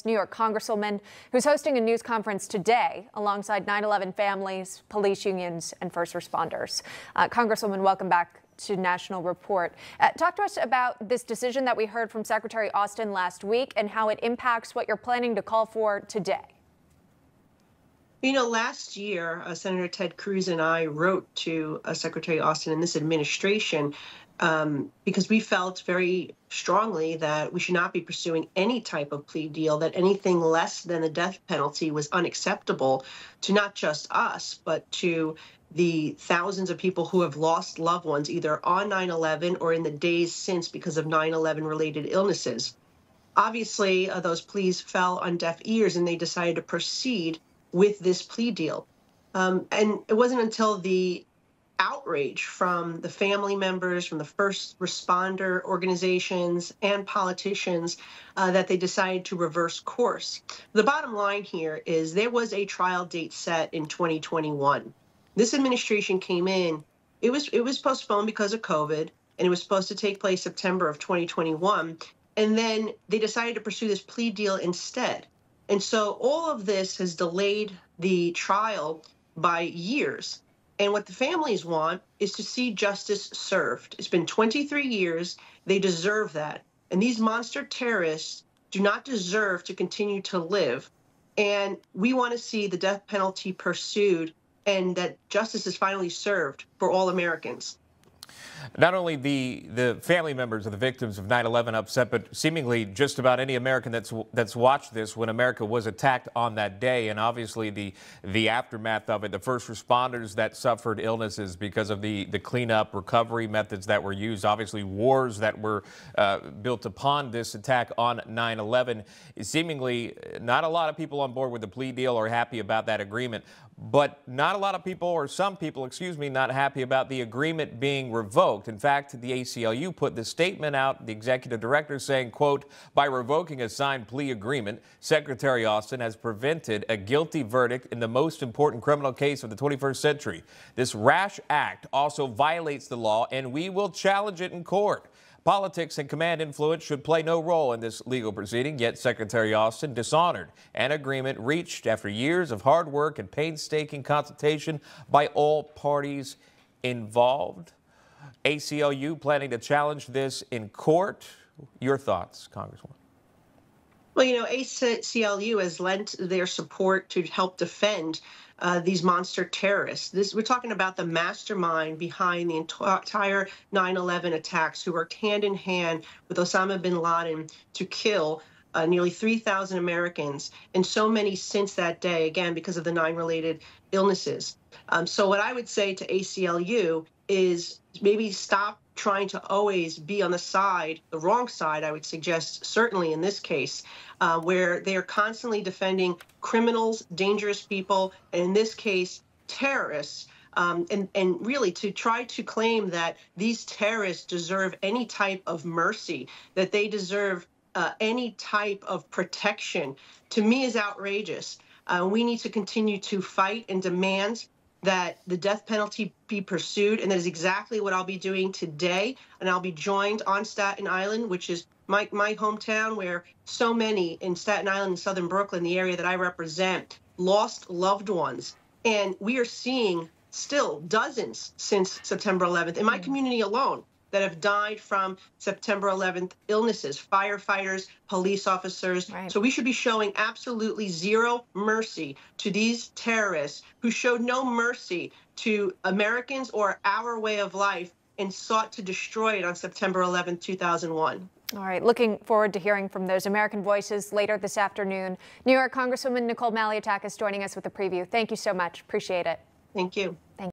New York Congresswoman who's hosting a news conference today alongside 9/11 families, police unions, and first responders. Congresswoman, welcome back to National Report. Talk to us about this decision that we heard from Secretary Austin last week and how it impacts what you're planning to call for today. You know, last year, Senator Ted Cruz and I wrote to Secretary Austin and this administration because we felt very strongly that we should not be pursuing any type of plea deal, that anything less than the death penalty was unacceptable to not just us, but to the thousands of people who have lost loved ones either on 9/11 or in the days since because of 9/11 related illnesses. Obviously, those pleas fell on deaf ears and they decided to proceed with this plea deal. And it wasn't until the outrage from the family members, from the first responder organizations and politicians that they decided to reverse course. The bottom line here is there was a trial date set in 2021. This administration came in, it was postponed because of COVID, and it was supposed to take place September of 2021. And then they decided to pursue this plea deal instead. And so all of this has delayed the trial by years. And what the families want is to see justice served. It's been 23 years. They deserve that. And these monster terrorists do not deserve to continue to live. And we want to see the death penalty pursued and that justice is finally served for all Americans. Not only the family members of the victims of 9/11 upset, but seemingly just about any American that's watched this when America was attacked on that day, and obviously the aftermath of it, the first responders that suffered illnesses because of the cleanup recovery methods that were used, obviously wars that were built upon this attack on 9/11. Seemingly not a lot of people on board with the plea deal are happy about that agreement, but not a lot of people, or some people, excuse me, not happy about the agreement being revoked. In fact, the ACLU put the statement out, the executive director saying, quote, by revoking a signed plea agreement, Secretary Austin has prevented a guilty verdict in the most important criminal case of the 21st century. This rash act also violates the law, and we will challenge it in court. Politics and command influence should play no role in this legal proceeding, yet Secretary Austin dishonored an agreement reached after years of hard work and painstaking consultation by all parties involved. ACLU planning to challenge this in court. Your thoughts, Congresswoman? Well, you know, ACLU has lent their support to help defend these monster terrorists. We're talking about the mastermind behind the entire 9/11 attacks, who worked hand in hand with Osama bin Laden to kill nearly 3,000 Americans, and so many since that day, again, because of the 9 related illnesses. So what I would say to ACLU is maybe stop trying to always be on the wrong side, I would suggest, certainly in this case, where they are constantly defending criminals, dangerous people, and in this case, terrorists. And really to try to claim that these terrorists deserve any type of mercy, that they deserve any type of protection, to me is outrageous. We need to continue to fight and demand that the death penalty be pursued, and that is exactly what I'll be doing today. And I'll be joined on Staten Island, which is my hometown, where so many in Staten Island and Southern Brooklyn, the area that I represent, lost loved ones. And we are seeing still dozens since September 11th in my community alone that have died from September 11th illnesses, firefighters, police officers. Right. So we should be showing absolutely zero mercy to these terrorists who showed no mercy to Americans or our way of life and sought to destroy it on September 11th, 2001. All right. Looking forward to hearing from those American voices later this afternoon. New York Congresswoman Nicole Malliotakis joining us with a preview. Thank you so much. Appreciate it. Thank you.